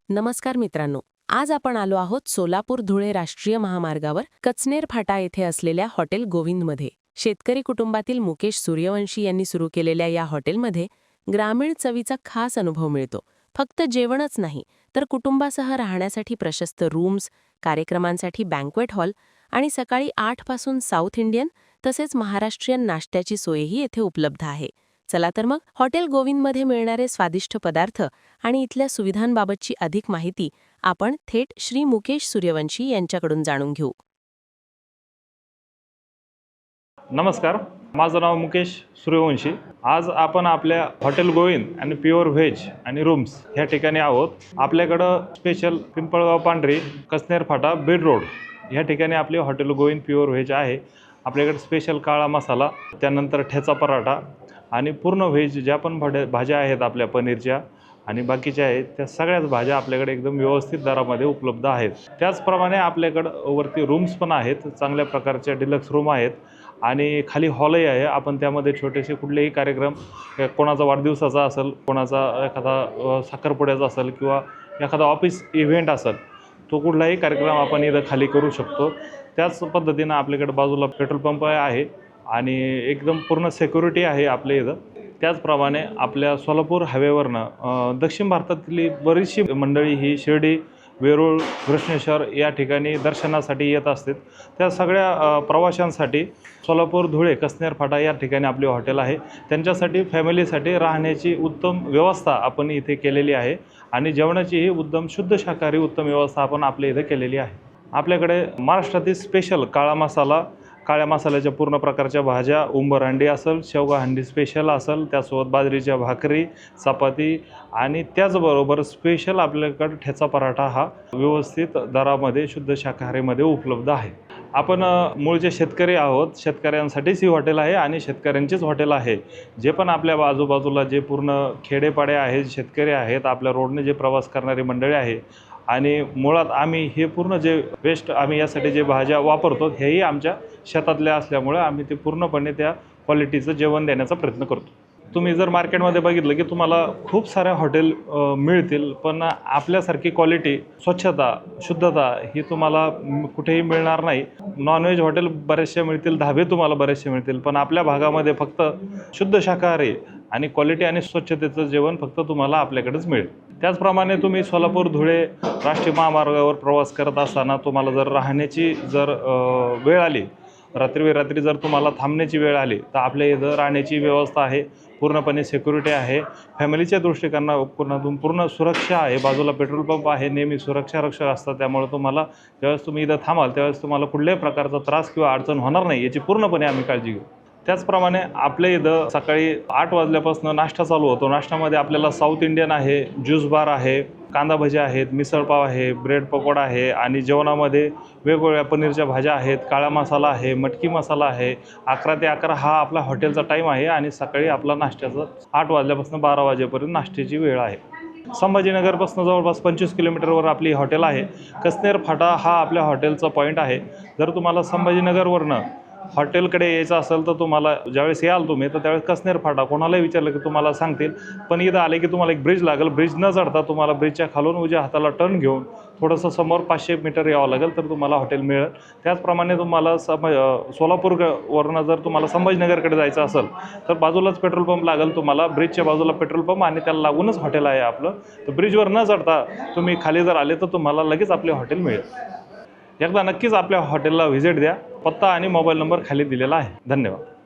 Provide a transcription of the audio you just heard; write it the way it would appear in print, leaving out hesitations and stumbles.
नमस्कार मित्रांनो, आज आपण आलो आहोत सोलापूर धुळे राष्ट्रीय महामार्गावर कचनेर फाटा येथे असलेल्या हॉटेल गोविंदमध्ये। शेतकरी कुटुंबातील मुकेश सूर्यवंशी यांनी सुरू केलेल्या या हॉटेलमध्ये ग्रामीण चवीचा खास अनुभव मिळतो। फक्त जेवणच नाही तर कुटुंबासह राहण्यासाठी प्रशस्त रूम्स, कार्यक्रमांसाठी बँक्वेट हॉल आणि सकाळी 8 पासून साऊथ इंडियन तसेच महाराष्ट्रीयन नाश्त्याची सोयही येथे उपलब्ध आहे। चला तर मग हॉटेल गोविंदमध्ये मिळणारे स्वादिष्ट पदार्थ आणि इथल्या सुविधांबाबतची अधिक माहिती आपण थेट श्री मुकेश सूर्यवंशी यांच्याकडून जाणून घेऊ। नमस्कार, माझं नाव मुकेश सूर्यवंशी। आज आपण आपल्या हॉटेल गोविंद आणि प्युअर व्हेज आणि रूम्स ह्या ठिकाणी आहोत। आपल्याकडं स्पेशल पिंपळगाव पांढरी, कचनेर फाटा, बीड रोड ह्या ठिकाणी आपले हॉटेल गोविंद प्युअर व्हेज आहे। आपल्याकडे स्पेशल काळा मसाला, त्यानंतर ठेचा पराठा आणि पूर्ण व्हेज ज्या पण भाज्या आहेत आपल्या पनीरच्या आणि बाकीच्या आहेत त्या सगळ्याच भाज्या आपल्याकडे एकदम व्यवस्थित दरामध्ये उपलब्ध आहेत। त्याचप्रमाणे आपल्याकडं वरती रूम्स पण आहेत, चांगल्या प्रकारच्या डिलक्स रूम आहेत आणि खाली हॉलही आहे। आपण त्यामध्ये छोटेसे कुठलेही कार्यक्रम, कोणाचा वाढदिवसाचा असेल, कोणाचा एखादा साखरपुड्याचा असेल किंवा एखादा ऑफिस इव्हेंट असेल, तो कुठलाही कार्यक्रम आपण इथं खाली करू शकतो। त्याच पद्धतीनं आपल्याकडे बाजूला पेट्रोल पंप आहे आणि एकदम पूर्ण सिक्युरिटी आहे आपल्या इथं। त्याचप्रमाणे आपल्या सोलापूर हायवेवरनं दक्षिण भारतातली बरीचशी मंडळी ही शिर्डी, वेरूळ, घृष्णेश्वर या ठिकाणी दर्शनासाठी येत असतात। त्या सगळ्या प्रवाशांसाठी सोलापूर धुळे कचनेर फाटा या ठिकाणी आपले हॉटेल आहे। त्यांच्यासाठी फॅमिलीसाठी राहण्याची उत्तम व्यवस्था आपण इथे केलेली आहे आणि जेवणाचीही उत्तम शुद्ध शाकाहारी उत्तम व्यवस्था आपण आपल्या इथे केलेली आहे। आपल्याकडे महाराष्ट्रातील स्पेशल काळा मसाला, काळ्या मसाल्याच्या पूर्ण प्रकारच्या भाज्या, उंबर हंडी असेल, शेवगा हंडी स्पेशल असेल, त्यासोबत बाजरीच्या भाकरी, चपाती आणि त्याचबरोबर स्पेशल आपल्याकडे ठेचा पराठा हा व्यवस्थित दरामध्ये शुद्ध शाकाहारीमध्ये उपलब्ध आहे। आपण मूळचे शेतकरी आहोत, शेतकऱ्यांसाठीच ही हॉटेल आहे आणि शेतकऱ्यांचीच हॉटेल आहे। जे पण आपल्या आजूबाजूला जे पूर्ण खेडेपाडे आहेत, शेतकरी आहेत, आपल्या रोडने जे प्रवास करणारी मंडळी आहे आणि मुळात आम्ही हे पूर्ण जे वेस्ट आम्ही यासाठी जे भाज्या वापरतो हेही आमच्या शेतातल्या असल्यामुळे आम्ही ते पूर्णपणे त्या क्वालिटीचं जेवण देण्याचा प्रयत्न करतो। तुम्ही जर मार्केटमध्ये बघितलं की तुम्हाला खूप साऱ्या हॉटेल मिळतील, पण आपल्यासारखी क्वालिटी, स्वच्छता, शुद्धता ही तुम्हाला कुठेही मिळणार नाही। नॉनव्हेज हॉटेल बरेचसे मिळतील, धाबे तुम्हाला बरेचसे मिळतील, पण आपल्या भागामध्ये फक्त शुद्ध शाकाहारी आणि क्वालिटी आणि स्वच्छतेचं जेवण फक्त तुम्हाला आपल्याकडेच मिळेल। त्याचप्रमाणे तुम्ही सोलापूर धुळे राष्ट्रीय महामार्गावर प्रवास करत असताना तुम्हाला जर राहण्याची वेळ आली, रात्री जर तुम्हाला थांबण्याची वेळ आली, तर आपल्या इथं राहण्याची व्यवस्था आहे, पूर्णपणे सिक्युरिटी आहे, फॅमिलीच्या दृष्टिकोनातून पूर्ण सुरक्षा आहे, बाजूला पेट्रोल पंप आहे, नेहमी सुरक्षा रक्षक असतात। त्यामुळे तुम्हाला ज्यावेळेस तुम्ही इथं थांबाल त्यावेळेस तुम्हाला कुठल्याही प्रकारचा त्रास किंवा अडचण होणार नाही याची पूर्णपणे आम्ही काळजी घेऊ। त्याचप्रमाणे आपल्या इथं सकाळी 8 वाजल्यापासून नाश्ता चालू होतो। नाश्त्यामध्ये आपल्याला साऊथ इंडियन आहे, ज्यूस बार आहे, कांदा भजी आहेत, मिसळपाव आहे, ब्रेड पकोडा आहे आणि जेवणामध्ये वेगवेगळ्या पनीरच्या भाज्या आहेत, काळा मसाला आहे, मटकी मसाला आहे। 11 ते 11 हा आपला हॉटेलचा टाईम आहे आणि सकाळी आपला नाश्त्याचा 8 वाजल्यापासून 12 वाजेपर्यंत नाश्त्याची वेळ आहे। संभाजीनगरपासून जवळपास 25 किलोमीटरवर आपली हॉटेल आहे। कचनेर फाटा हा आपल्या हॉटेलचा पॉईंट आहे। जर तुम्हाला संभाजीनगरवरनं हॉटेलकडे यायचं असेल तर तुम्हाला ज्यावेळेस याल तुम्ही तर त्यावेळेस कचनेर फाटा कोणालाही विचारलं की तुम्हाला सांगतील, पण इथं आले की तुम्हाला एक ब्रिज लागेल। ब्रिज न चढता तुम्हाला ब्रिजच्या खालून उजव्या हाताला टर्न घेऊन थोडंसं समोर 500 मीटर यावं लागेल तर तुम्हाला हॉटेल मिळेल। त्याचप्रमाणे तुम्हाला सोलापूरवरनं जर तुम्हाला संभाजीनगरकडे जायचं असेल तर बाजूलाच पेट्रोल पंप लागेल तुम्हाला, ब्रिजच्या बाजूला पेट्रोल पंप आणि त्याला लागूनच हॉटेल आहे आपलं। तर ब्रिजवर न चढता तुम्ही खाली जर आले तर तुम्हाला लगेच आपले हॉटेल मिळेल। एकदा नक्कीच आपल्या हॉटेलला व्हिजिट द्या। पत्ता आणि मोबाईल नंबर खाली दिलेला आहे। धन्यवाद।